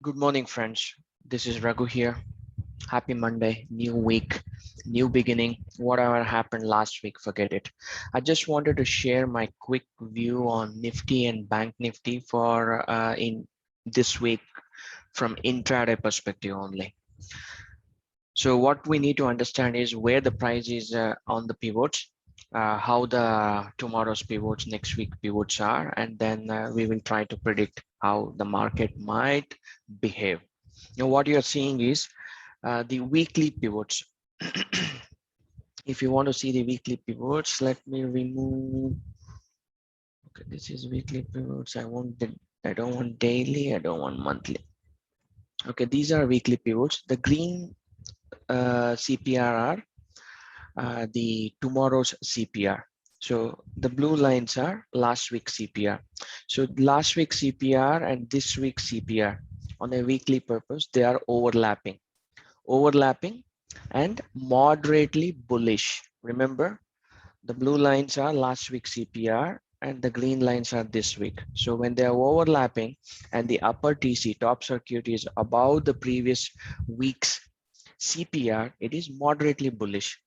Good morning, friends. This is Raghu here. Happy Monday, new week, new beginning. Whatever happened last week, forget it. I just wanted to share my quick view on Nifty and Bank Nifty for in this week from intraday perspective only. So what we need to understand is where the price is on the pivots, how the tomorrow's pivots, next week pivots are, and then we will try to predict how the market might behave. Now, what you're seeing is the weekly pivots. If you want to see the weekly pivots, let me remove. Okay, this is weekly pivots. I don't want daily. I don't want monthly. Okay, these are weekly pivots. The green CPR are the tomorrow's CPR. So the blue lines are last week's CPR. So last week's CPR and this week's CPR on a weekly purpose, they are overlapping and moderately bullish. Remember, the blue lines are last week's CPR and the green lines are this week. So when they are overlapping and the upper TC top circuit is above the previous week's CPR, it is moderately bullish.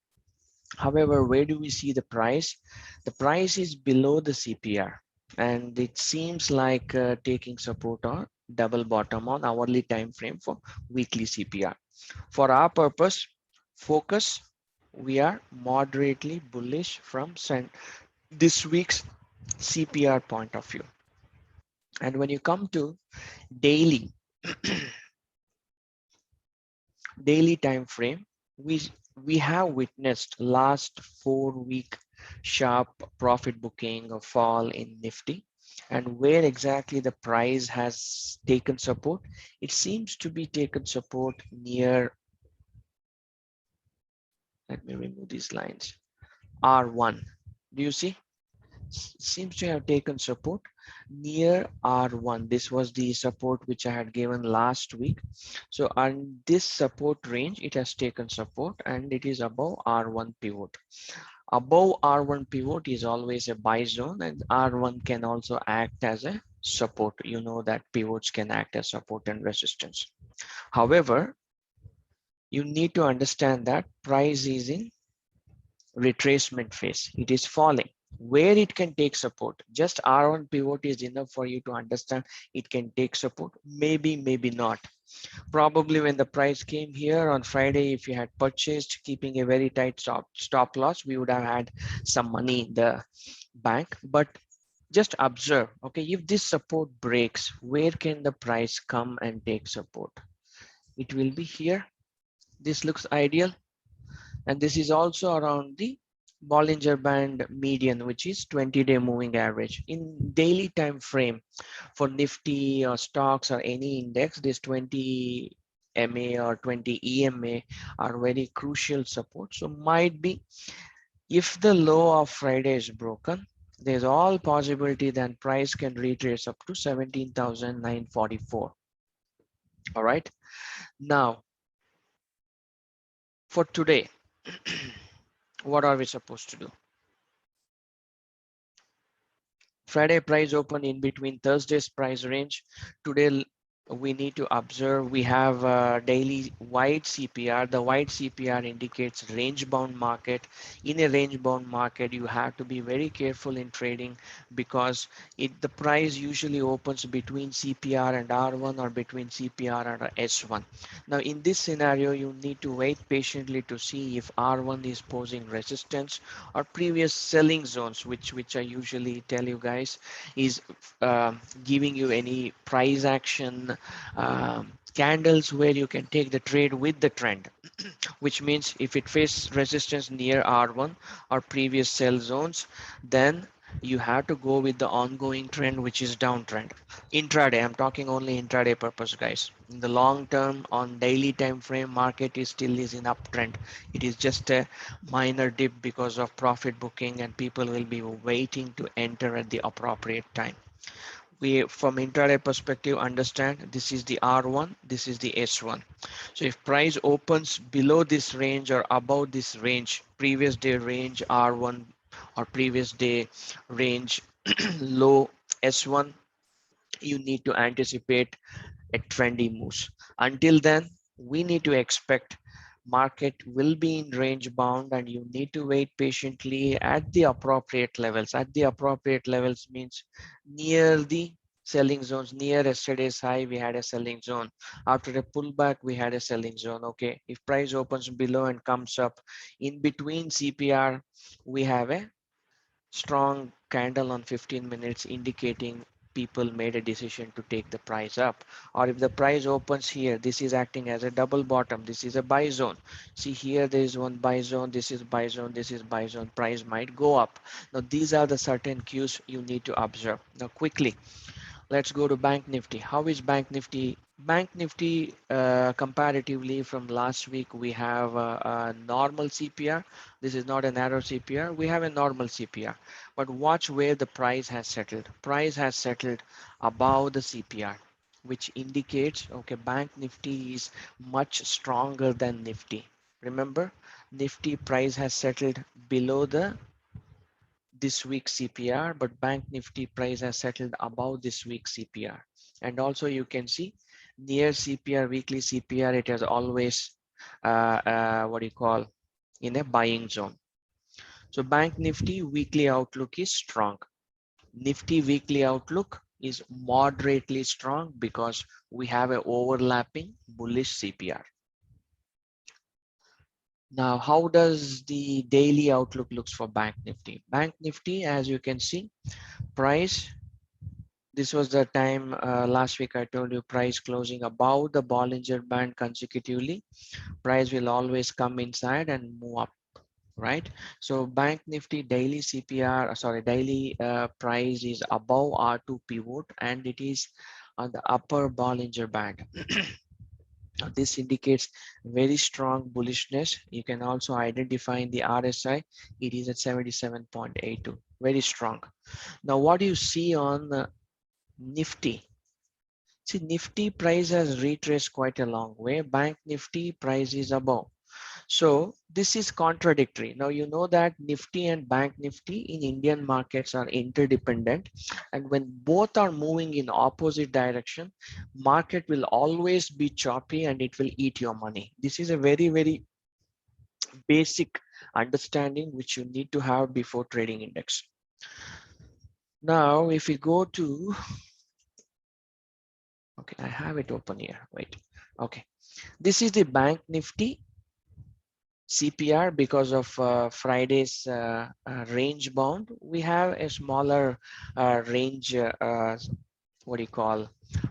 However, where do we see the price? The price is below the CPR and it seems like taking support on double bottom on hourly time frame for weekly CPR. For our purpose, focus, we are moderately bullish from this week's CPR point of view. And when you come to daily, daily time frame, we have witnessed last 4 week sharp profit booking or fall in Nifty, and where exactly the price has taken support, it seems to be taken support near, let me remove these lines, R1. Do you see? Seems to have taken support near R1. This was the support which I had given last week. So on this support range, it has taken support and it is above R1 pivot. Above R1 pivot is always a buy zone, and R1 can also act as a support. You know that pivots can act as support and resistance. However, you need to understand that price is in retracement phase. It is falling. Where it can take support, just R1 pivot is enough for you to understand it can take support. Maybe, maybe not. Probably when the price came here on Friday, if you had purchased keeping a very tight stop loss, we would have had some money in the bank. But just observe, okay, if this support breaks, where can the price come and take support? It will be here. This looks ideal. And this is also around the Bollinger Band median, which is 20-day moving average. In daily time frame for Nifty or stocks or any index, this 20 MA or 20 EMA are very crucial support. So might be if the low of Friday is broken, there's all possibility that price can retrace up to 17,944. All right. Now for today, what are we supposed to do? Friday price open in between Thursday's price range. Today we need to observe we have a daily white CPR. The white CPR indicates range bound market. In a range bound market, you have to be very careful in trading because the price usually opens between CPR and R1 or between CPR and S1. Now in this scenario, you need to wait patiently to see if R1 is posing resistance or previous selling zones, which I usually tell you guys is giving you any price action candles where you can take the trade with the trend, which means if it faces resistance near R1 or previous sell zones, then you have to go with the ongoing trend, which is downtrend. Intraday, I'm talking only intraday purpose, guys. In the long term, on daily time frame, market is still is in uptrend. It is just a minor dip because of profit booking, and people will be waiting to enter at the appropriate time. We from intraday perspective understand this is the R1, this is the S1. So if price opens below this range or above this range, previous day range R1 or previous day range low S1, you need to anticipate a trendy moves. Until then, we need to expect market will be in range bound and you need to wait patiently at the appropriate levels. At the appropriate levels means near the selling zones. Near yesterday's high, we had a selling zone. After a pullback, we had a selling zone. Okay, if price opens below and comes up in between CPR, we have a strong candle on 15 minutes indicating people made a decision to take the price up. Or if the price opens here, this is acting as a double bottom. This is a buy zone. See here, there is one buy zone. This is buy zone. This is buy zone. Price might go up. Now these are the certain cues you need to observe. Now quickly, let's go to Bank Nifty. How is Bank Nifty? Bank Nifty comparatively from last week, we have a normal CPR. This is not a narrow CPR. We have a normal CPR. But watch where the price has settled. Price has settled above the CPR, which indicates, okay, Bank Nifty is much stronger than Nifty. Remember, Nifty price has settled below the this week's CPR, but Bank Nifty price has settled above this week's CPR. And also you can see near CPR, weekly CPR, it has always, what do you call, in a buying zone. So Bank Nifty weekly outlook is strong. Nifty weekly outlook is moderately strong because we have an overlapping bullish CPR. Now, how does the daily outlook looks for Bank Nifty? Bank Nifty, as you can see, price, this was the time last week I told you price closing above the Bollinger Band consecutively. Price will always come inside and move up, right? So Bank Nifty daily CPR, sorry, daily price is above R2 pivot and it is on the upper Bollinger Band. Now, this indicates very strong bullishness. You can also identify in the RSI, it is at 77.82, very strong. Now, what do you see on Nifty? See, Nifty price has retraced quite a long way. Bank Nifty price is above. So this is contradictory. Now you know that Nifty and Bank Nifty in Indian markets are interdependent, and when both are moving in opposite direction, market will always be choppy and it will eat your money. This is a very, very basic understanding which you need to have before trading index. Now, if we go to, okay, I have it open here. Wait, okay. This is the Bank Nifty CPR because of Friday's range bound. We have a smaller range, what do you call,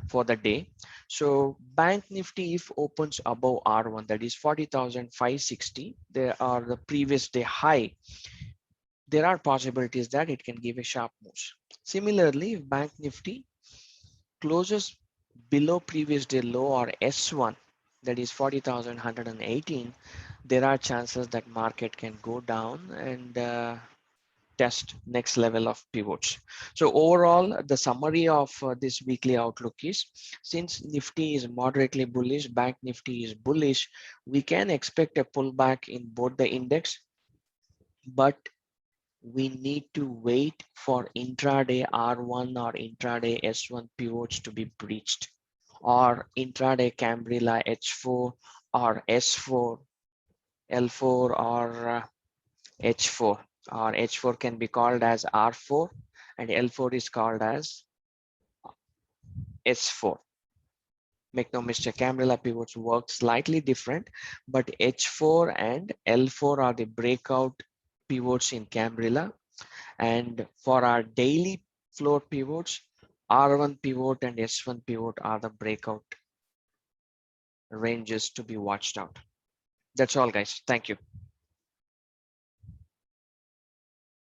for the day. So Bank Nifty, if opens above R1, that is 40,560, there are the previous day high, there are possibilities that it can give a sharp move. Similarly, if Bank Nifty closes below previous day low or S1, that is 40,118, there are chances that market can go down and test next level of pivots. So overall, the summary of this weekly outlook is, since Nifty is moderately bullish, Bank Nifty is bullish, we can expect a pullback in both the index, but we need to wait for intraday R1 or intraday S1 pivots to be breached, or intraday Cambrilla H4 or S4, L4 or H4, or H4 can be called as R4 and L4 is called as S4. Make no mistake, Cambrilla pivots work slightly different, but H4 and L4 are the breakout pivots in Cambrilla. And for our daily floor pivots, R1 pivot and S1 pivot are the breakout ranges to be watched out. That's all, guys. Thank you.